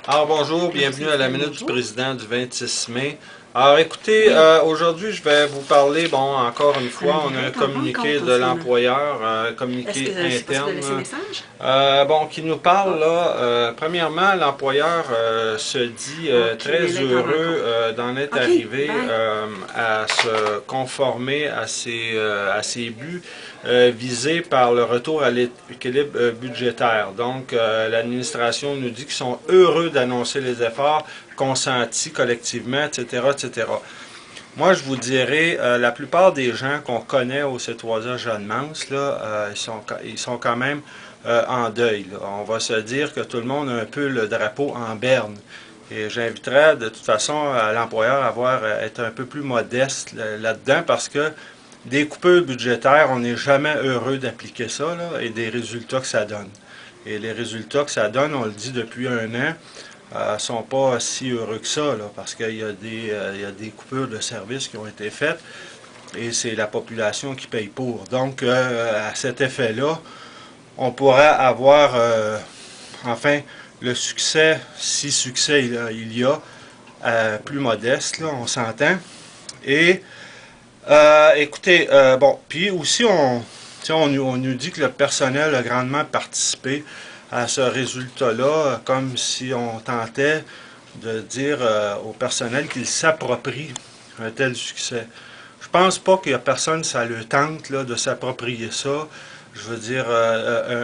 Alors bonjour, bienvenue à la Minute du Président du 26 mai. Alors écoutez, aujourd'hui je vais vous parler, bon, encore une fois, on a un communiqué de l'employeur, un communiqué interne, bon, qui nous parle là, premièrement, l'employeur se dit très heureux d'en être arrivé à se conformer à ses buts visés par le retour à l'équilibre budgétaire. Donc, l'administration nous dit qu'ils sont heureux d'annoncer les efforts consentis collectivement, etc., etc. Moi, je vous dirais, la plupart des gens qu'on connaît au C3A Jeanne-Mance, là, ils sont quand même en deuil. Là. On va se dire que tout le monde a un peu le drapeau en berne. Et j'inviterais de toute façon l'employeur à être un peu plus modeste là-dedans parce que des coupures budgétaires, on n'est jamais heureux d'appliquer ça là, et des résultats que ça donne. Et les résultats que ça donne, on le dit depuis un an, ne sont pas si heureux que ça, là, parce qu'il y a des coupures de services qui ont été faites et c'est la population qui paye pour. Donc, à cet effet-là, on pourrait avoir, enfin, le succès, si succès il y a, plus modeste, là, on s'entend. Et, écoutez, bon, puis aussi, on nous dit que le personnel a grandement participé à ce résultat-là, comme si on tentait de dire au personnel qu'il s'approprie un tel succès. Je pense pas qu'il y a personne, ça le tente là, de s'approprier ça, je veux dire,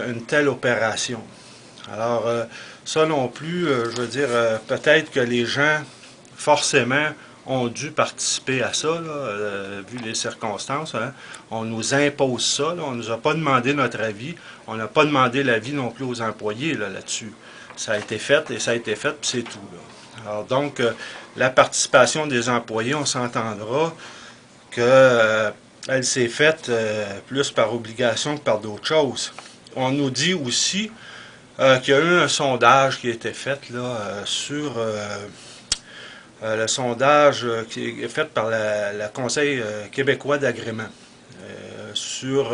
une telle opération. Alors, ça non plus, je veux dire, peut-être que les gens, forcément, ont dû participer à ça, là, vu les circonstances. Hein. On nous impose ça, là. On ne nous a pas demandé notre avis. On n'a pas demandé l'avis non plus aux employés là-dessus. Ça a été fait et ça a été fait, puis c'est tout. Là. Alors donc, la participation des employés, on s'entendra que elle s'est faite plus par obligation que par d'autres choses. On nous dit aussi qu'il y a eu un sondage qui a été fait là, sur le sondage qui est fait par le Conseil québécois d'agrément sur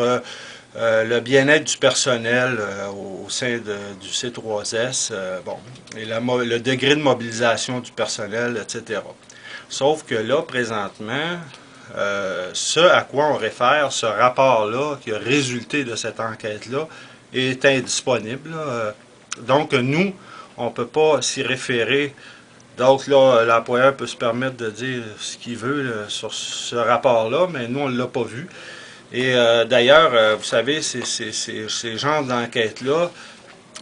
le bien-être du personnel au sein du C3S, bon, et le degré de mobilisation du personnel, etc. Sauf que là, présentement, ce à quoi on réfère, ce rapport-là qui a résulté de cette enquête-là, est indisponible. Donc, nous, on ne peut pas s'y référer. Donc là, l'employeur peut se permettre de dire ce qu'il veut là, sur ce rapport-là, mais nous, on ne l'a pas vu. Et d'ailleurs, vous savez, ces genres d'enquêtes-là,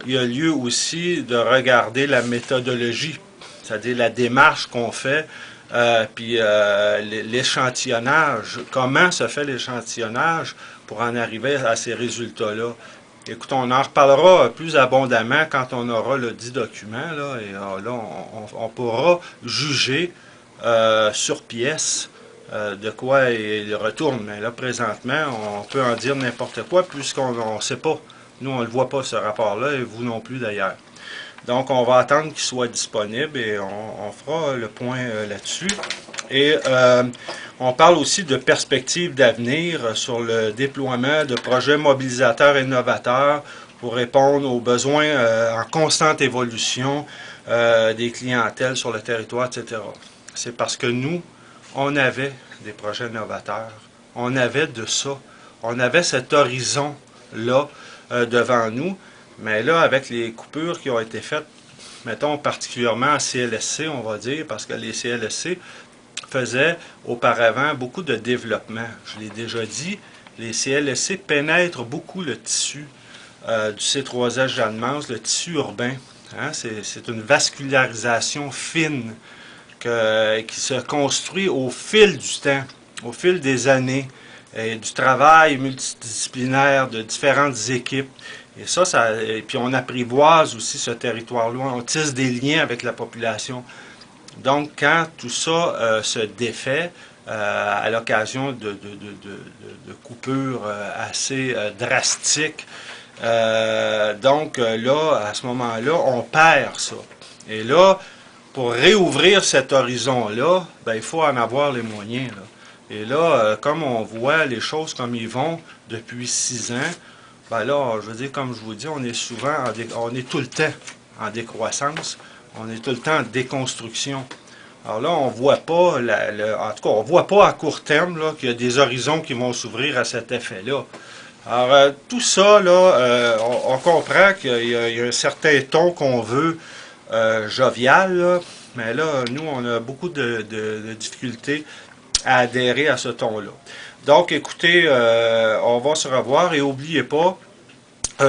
il y a lieu aussi de regarder la méthodologie, c'est-à-dire la démarche qu'on fait, puis l'échantillonnage, comment se fait l'échantillonnage pour en arriver à ces résultats-là. Écoute, on en reparlera plus abondamment quand on aura le dit document, là, et là, on pourra juger sur pièce de quoi il retourne. Mais là, présentement, on peut en dire n'importe quoi puisqu'on ne sait pas. Nous, on ne le voit pas, ce rapport-là, et vous non plus d'ailleurs. Donc, on va attendre qu'il soit disponible et on fera le point là-dessus. Et on parle aussi de perspectives d'avenir sur le déploiement de projets mobilisateurs et innovateurs pour répondre aux besoins en constante évolution des clientèles sur le territoire, etc. C'est parce que nous, on avait des projets novateurs. On avait de ça. On avait cet horizon-là devant nous. Mais là, avec les coupures qui ont été faites, mettons particulièrement en CLSC, on va dire, parce que les CLSC faisaient auparavant beaucoup de développement. Je l'ai déjà dit, les CLSC pénètrent beaucoup le tissu du C3S Jeanne-Mance, le tissu urbain. Hein? C'est une vascularisation fine qui se construit au fil du temps, au fil des années, et du travail multidisciplinaire de différentes équipes. Et et puis on apprivoise aussi ce territoire-là, on tisse des liens avec la population. Donc quand tout ça se défait à l'occasion de coupures assez drastiques, donc là, à ce moment-là, on perd ça. Et là, pour réouvrir cet horizon-là, ben, il faut en avoir les moyens. Là. Et là, comme on voit les choses comme ils vont depuis 6 ans, ben là, je veux dire, comme je vous dis, on est souvent, on est tout le temps en décroissance. On est tout le temps en déconstruction. Alors là, on voit pas, en tout cas, on voit pas à court terme qu'il y a des horizons qui vont s'ouvrir à cet effet-là. Alors, tout ça, là, on comprend qu'il y a un certain ton qu'on veut jovial, là, mais là, nous, on a beaucoup de difficultés à adhérer à ce ton-là. Donc, écoutez, on va se revoir et n'oubliez pas,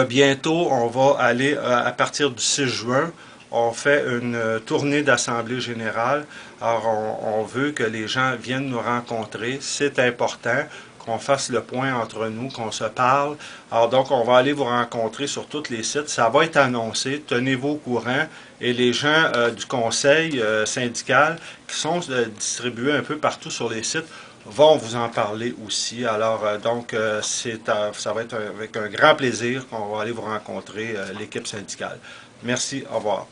bientôt, on va aller, à partir du 6 juin, on fait une tournée d'Assemblée générale. Alors, on veut que les gens viennent nous rencontrer. C'est important qu'on fasse le point entre nous, qu'on se parle. Alors, donc, on va aller vous rencontrer sur tous les sites. Ça va être annoncé. Tenez-vous au courant. Et les gens du conseil syndical qui sont distribués un peu partout sur les sites vont vous en parler aussi. Alors, ça va être avec un grand plaisir qu'on va aller vous rencontrer, l'équipe syndicale. Merci, au revoir.